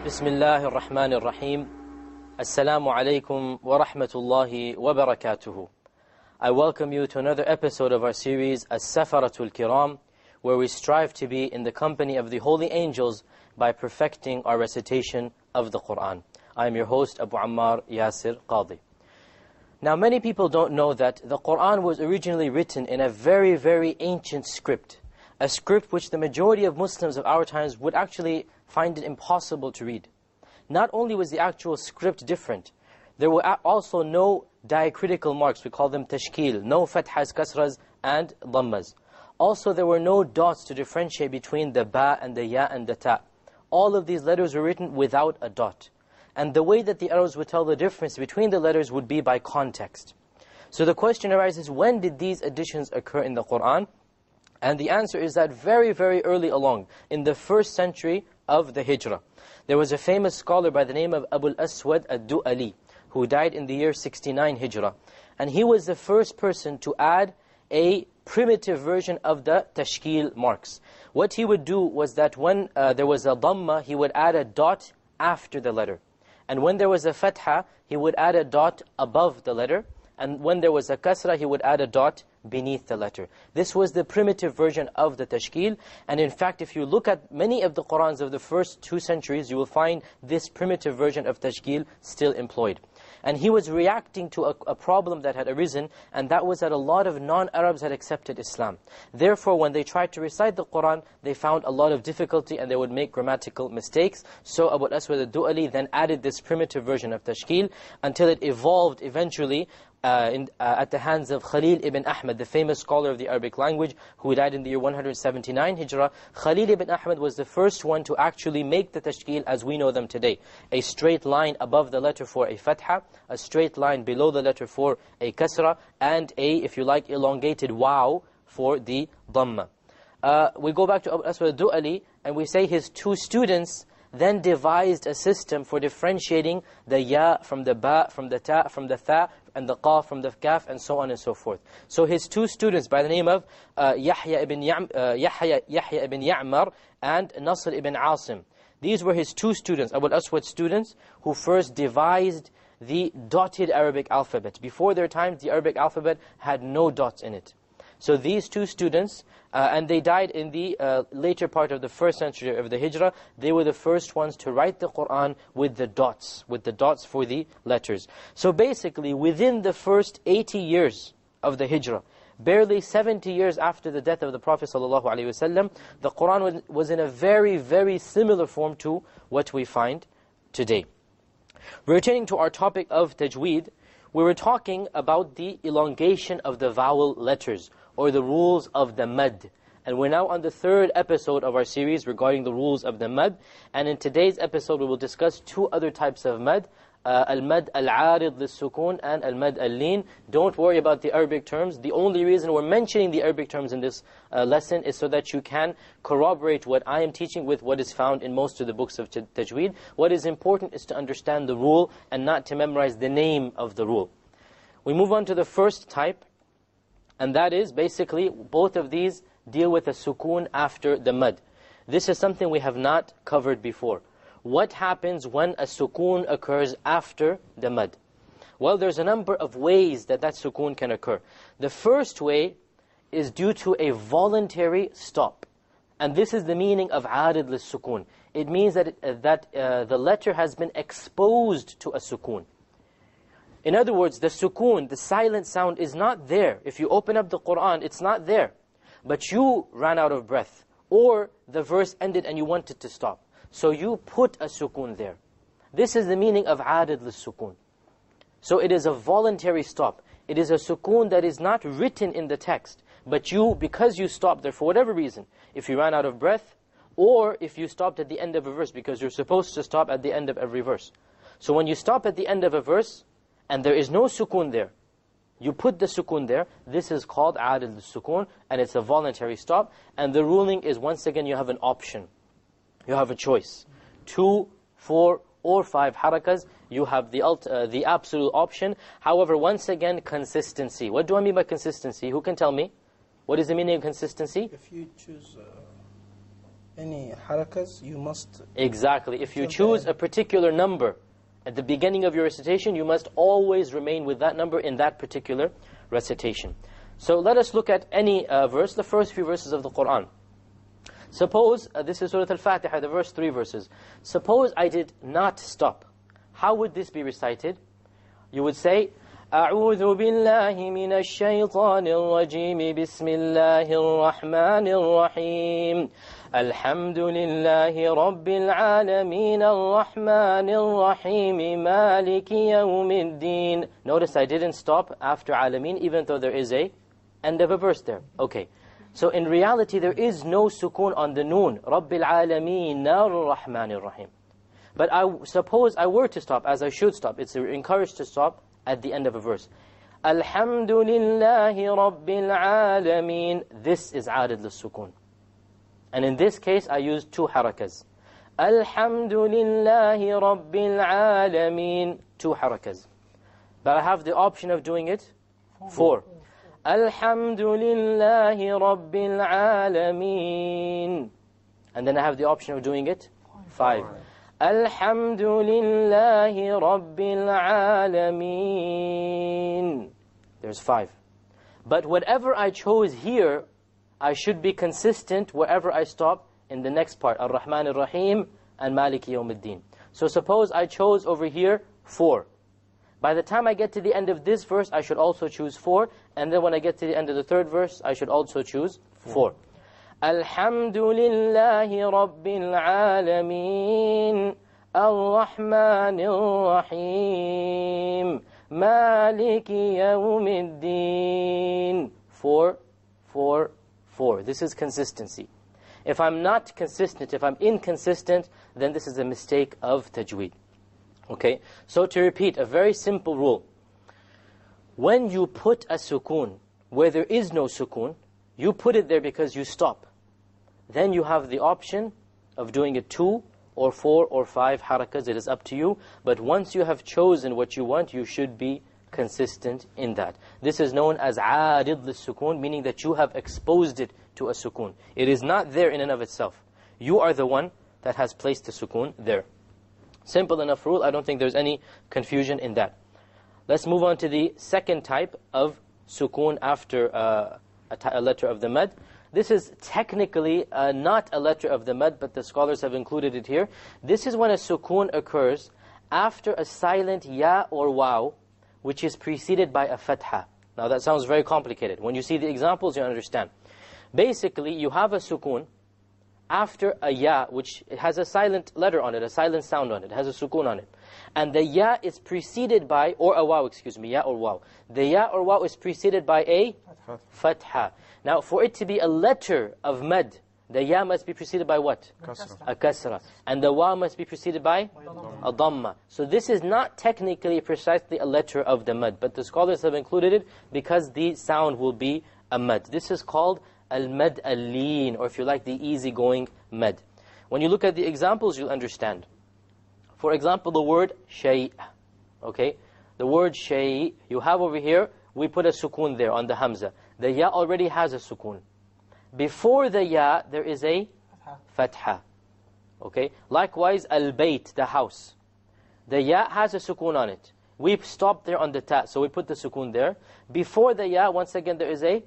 بسم الله الرحمن الرحيم السلام عليكم ورحمة الله وبركاته. I welcome you to another episode of our series السفرة الكرام, where we strive to be in the company of the holy angels by perfecting our recitation of the Quran. I am your host Abu Ammar Yasir Qadi. Now many people don't know that the Quran was originally written in a very, very ancient script. A script which the majority of Muslims of our times would actually find it impossible to read. Not only was the actual script different, there were also no diacritical marks, we call them tashkil, no fathas, kasras and dhammas. Also there were no dots to differentiate between the ba and the ya and the ta. All of these letters were written without a dot. And the way that the Arabs would tell the difference between the letters would be by context. So the question arises, when did these additions occur in the Quran? And the answer is that very, very early along, in the 1st century of the Hijrah. There was a famous scholar by the name of Abu al-Aswad ad-Du'ali, who died in the year 69 Hijrah. And he was the first person to add a primitive version of the tashkil marks. What he would do was that when there was a dhamma, he would add a dot after the letter. And when there was a fatha, he would add a dot above the letter. And when there was a kasra, he would add a dot beneath the letter. This was the primitive version of the tashkil. And in fact, if you look at many of the Qurans of the first 2 centuries, you will find this primitive version of tashkil still employed. And he was reacting to a problem that had arisen, and that was that a lot of non-Arabs had accepted Islam. Therefore, when they tried to recite the Quran, they found a lot of difficulty and they would make grammatical mistakes. So Abu al-Aswad al-Du'ali then added this primitive version of tashkil until it evolved eventually at the hands of Khalil ibn Ahmad, the famous scholar of the Arabic language, who died in the year 179 Hijrah. Khalil ibn Ahmad was the first one to actually make the tashkil as we know them today. A straight line above the letter for a fatha, a straight line below the letter for a kasra, and a, if you like, elongated waw for the dhamma. We go back to Abu al-Aswad al-Du'ali, and we say his 2 students then devised a system for differentiating the ya from the ba, from the ta, from the tha, and the qaf from the kaf, and so on and so forth. So his 2 students by the name of Yahya ibn Ya'mar and Nasr ibn Asim. These were his 2 students, Abu al-Aswad students, who first devised the dotted Arabic alphabet. Before their time, the Arabic alphabet had no dots in it. So these 2 students, and they died in the later part of the 1st century of the Hijrah, they were the first ones to write the Quran with the dots for the letters. So basically, within the first 80 years of the Hijrah, barely 70 years after the death of the Prophet ﷺ, the Quran was in a very, very similar form to what we find today. Returning to our topic of tajwed, we were talking about the elongation of the vowel letters, or the rules of the mad. And we're now on the 3rd episode of our series regarding the rules of the mad. And in today's episode we will discuss 2 other types of mad. Al-mad al-arid lis-sukun and al-mad al-lin. Don't worry about the Arabic terms. The only reason we're mentioning the Arabic terms in this lesson is so that you can corroborate what I am teaching with what is found in most of the books of tajweed. What is important is to understand the rule and not to memorize the name of the rule. We move on to the first type, and that is basically both of these deal with a sukun after the mad. This is something we have not covered before. What happens when a sukun occurs after the mad? Well, there's a number of ways that sukun can occur. The first way is due to a voluntary stop. And this is the meaning of arid lis-sukun. It means that the letter has been exposed to a sukun. In other words, the sukun, the silent sound, is not there. If you open up the Quran, it's not there. But you ran out of breath, or the verse ended and you wanted to stop. So you put a sukun there. This is the meaning of arid lis-sukun. So it is a voluntary stop. It is a sukun that is not written in the text. But you, because you stopped there for whatever reason, if you ran out of breath, or if you stopped at the end of a verse, because you're supposed to stop at the end of every verse. So when you stop at the end of a verse, and there is no sukun there, you put the sukun there, this is called arid lis-sukun, and it's a voluntary stop. And the ruling is, once again, you have an option. You have a choice. 2, 4, or 5 harakas, you have the absolute option. However, once again, consistency. What do I mean by consistency? Who can tell me? What is the meaning of consistency? If you choose any harakas, you must... Exactly. If you choose a particular number at the beginning of your recitation, you must always remain with that number in that particular recitation. So let us look at any verse, the first few verses of the Qur'an. Suppose, this is Surah Al-Fatiha, the first 3 verses. Suppose I did not stop. How would this be recited? You would say, أعوذ بالله من الشيطان الرجيم بسم الله الرحمن الرحيم الحمد لله رب العالمين الرحمن الرحيم مالك يوم الدين. Notice I didn't stop after Alameen, even though there is a end of a verse there. Okay. So in reality, there is no sukoon on the noon. Rabbil Alameen ar-Rahman ar-Rahim. But suppose I were to stop, as I should stop. It's encouraged to stop at the end of a verse. Alhamdulillahi Rabbil Alameen. This is added lis-sukoon. And in this case, I use 2 harakas. Alhamdulillahi Rabbil Alameen. 2 harakas. But I have the option of doing it 4. Alhamdulillahi Rabbil Alameen. And then I have the option of doing it 5. Alhamdulillahi Rabbil Alameen. There's 5. But whatever I chose here, I should be consistent wherever I stop in the next part. Ar-Rahman Ar-Rahim and Maliki Yawmiddin. So suppose I chose over here 4. By the time I get to the end of this verse, I should also choose 4. And then when I get to the end of the 3rd verse, I should also choose 4. Alhamdulillahi Rabbil Alameen Ar-Rahman Ar-Rahim Maliki Yawmiddin. 4, 4, 4. This is consistency. If I'm not consistent, if I'm inconsistent, then this is a mistake of tajweed. Okay, so to repeat, a very simple rule. When you put a sukoon where there is no sukoon, you put it there because you stop. Then you have the option of doing it 2 or 4 or 5 harakas. It is up to you. But once you have chosen what you want, you should be consistent in that. This is known as aarid lis-sukoon, meaning that you have exposed it to a sukoon. It is not there in and of itself. You are the one that has placed the sukoon there. Simple enough rule. I don't think there's any confusion in that. Let's move on to the second type of sukoon after a letter of the mad. This is technically not a letter of the mad, but the scholars have included it here. This is when a sukoon occurs after a silent ya or waw, which is preceded by a fatha. Now that sounds very complicated. When you see the examples, you understand. Basically, you have a sukoon after a ya, which it has a silent letter on it, a silent sound on it, has a sukoon on it. And the ya is preceded by, or a waw, excuse me, ya or waw. The ya or waw is preceded by a fatha. Now, for it to be a letter of mad, the ya must be preceded by what? A kasra. And the waw must be preceded by a dhamma. So this is not technically precisely a letter of the mad, but the scholars have included it because the sound will be a mad. This is called al-mad al-leen, or if you like, the easygoing mad. When you look at the examples, you'll understand. For example, the word shay'. Okay? The word shay', you have over here, we put a sukoon there on the hamza. The ya already has a sukoon. Before the ya, there is a fatha. Okay? Likewise, al-bayt, the house. The ya has a sukoon on it. We stopped there on the ta, so we put the sukoon there. Before the ya, once again, there is a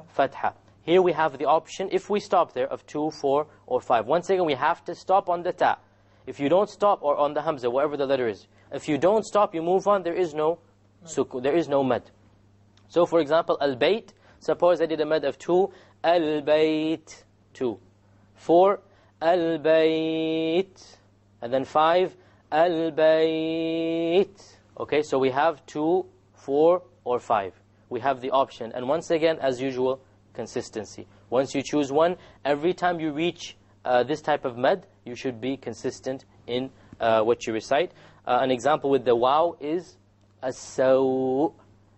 fatha. Here we have the option, if we stop there, of 2, 4, or 5. Once again, we have to stop on the ta. If you don't stop, or on the hamza, whatever the letter is. If you don't stop, you move on, there is no sukoon, there is no mad. So for example, al-bayt, suppose I did a mad of 2, al-bayt, 2. 4, al-bayt. And then 5, al-bayt. Okay, so we have 2, 4, or 5. We have the option. And once again, as usual, consistency. Once you choose one, every time you reach this type of mad, you should be consistent in what you recite. An example with the waw is as-saw.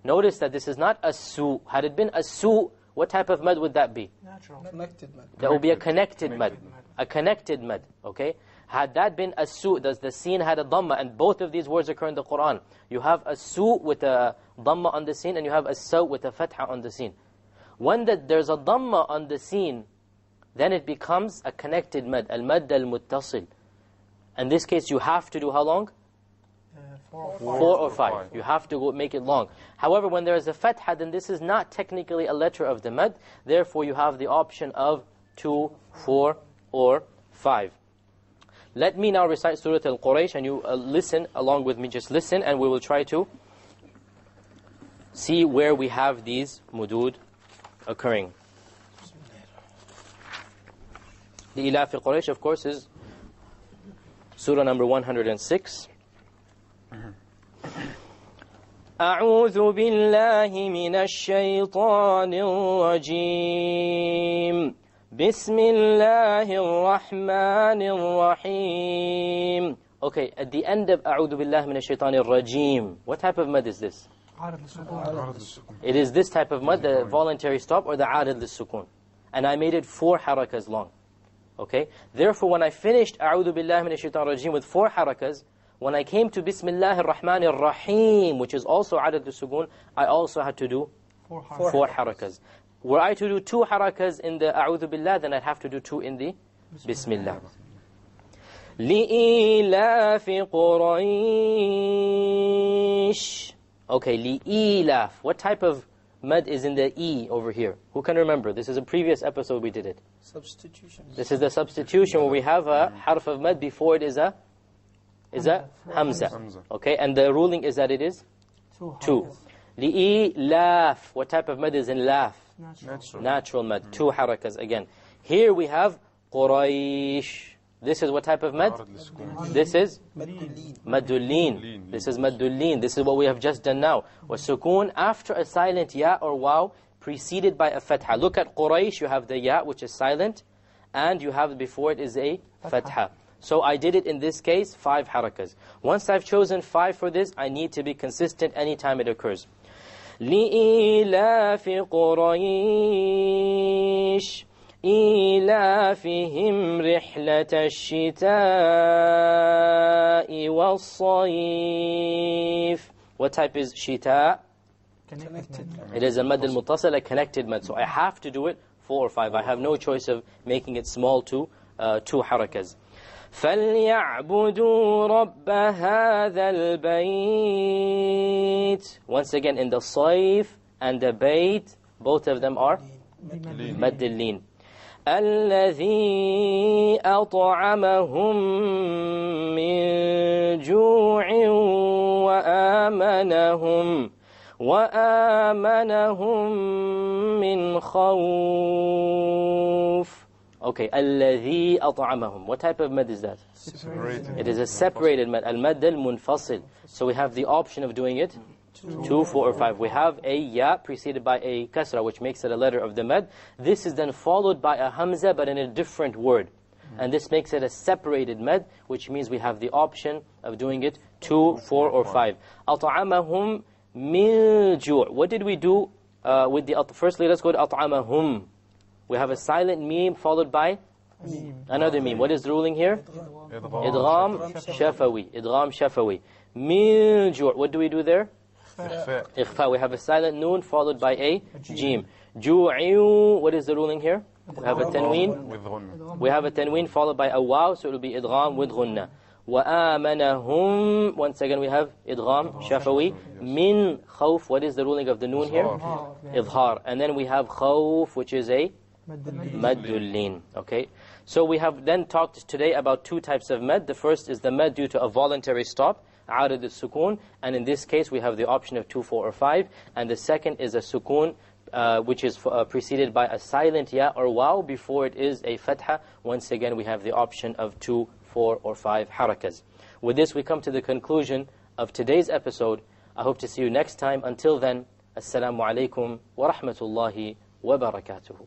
Notice that this is not as-su. Had it been as-su, what type of mad would that be? Natural. Connected mad. That would be a connected mad. A connected mad, okay? Had that been as-su, does the sin had a dhamma, and both of these words occur in the Qur'an. You have as-su with a dhamma on the sin, and you have as-saw with a fatha on the sin. When there's a dhamma on the sin, then it becomes a connected mad, al-mad al-muttasil. In this case, you have to do how long? 4 or 5. You have to make it long. However, when there is a fatha, then this is not technically a letter of the mad. Therefore, you have the option of 2, 4, or 5. Let me now recite Surah Al-Quraysh, and you listen along with me. Just listen, and we will try to see where we have these mudud occurring. The Ila fi Quraysh, of course, is Surah number 106. أعوذ بالله من الشيطان الرجيم بسم الله الرحمن الرحيم. Okay, at the end of أعوذ بالله من الشيطان الرجيم, what type of mad is this? It is this type of mad, the voluntary stop or the عارض للسكون. And I made it 4 harakas long. Okay, therefore when I finished أعوذ بالله من الشيطان الرجيم with 4 harakas, when I came to بسم الله الرحمن الرحيم, which is also عدد السكون, I also had to do 4 harakas. Were I to do 2 harakas in the أعوذ بالله, then I'd have to do 2 in the بسم الله. لإيلاف قريش. Okay, لإيلاف. What type of mad is in the E over here? Who can remember? This is a previous episode we did it. Substitution. This is the substitution where we have a harf of mad before it is a hamza. Okay, and the ruling is that it is 2. لإيلاف. What type of mad is in laf? Natural mad. 2 harakas again. Here we have Quraysh. This is what type of mad? This is Maddulleen. This is Maddulleen. This is what we have just done now. وَسُكُون after a silent ya or waw preceded by a fatha. Look at Quraysh, you have the ya which is silent, and you have before it is a fatha. So I did it in this case 5 harakas. Once I've chosen 5 for this, I need to be consistent anytime it occurs. لإيلاف قريش إيلافهم رحلة الشتاء والصيف. What type is shita? Connected. It is a mad al-muttasil, a connected mad. So I have to do it 4 or 5. I have no choice of making it small to 2 harakas. فَلْيَعْبُدُوا رَبَّ هَذَا الْبَيْتِ. Once again, in the صيف and the bayt, both of them are مَدِّلِّينَ. الَّذِي أَطْعَمَهُم مِّن جُوعٍ وَآمَنَهُم مِّن خَوْفٍ. Okay, الَّذِي أَطْعَمَهُم. What type of mad is that? Separated. It is a separated mad, al-mad al-munfasil. So we have the option of doing it 2, 4, or 5. We have a ya preceded by a kasra, which makes it a letter of the mad. This is then followed by a hamza, but in a different word. And this makes it a separated mad, which means we have the option of doing it 2, 4, or 5. أَطْعَمَهُم مِّن جُوعٍ. What did we do with the firstly, let's go to أَطْعَمَهُم. We have a silent meme followed by another meme. What is the ruling here? Idgham shafawi. Idgham shafawi. Min ju'. What do we do there? Ikhfa. We have a silent noon followed by a jim. Ju'u. What is the ruling here? We have a tanween. We have a tanween followed by a waw, so it will be idgham with ghunna. وآمنهم. Once again we have idgham shafawi. Min khawf. What is the ruling of the noon here? Idhar. And then we have khawf, which is a Maddulleen. Okay, so we have then talked today about 2 types of mad. The first is the mad due to a voluntary stop, عارض السكون, and in this case we have the option of 2, 4, or 5. And the second is a sukun, which is preceded by a silent ya or waw before it is a fatha. Once again we have the option of 2, 4, or 5 harakas. With this we come to the conclusion of today's episode. I hope to see you next time. Until then, Assalamu alaikum wa rahmatullahi wa barakatuhu.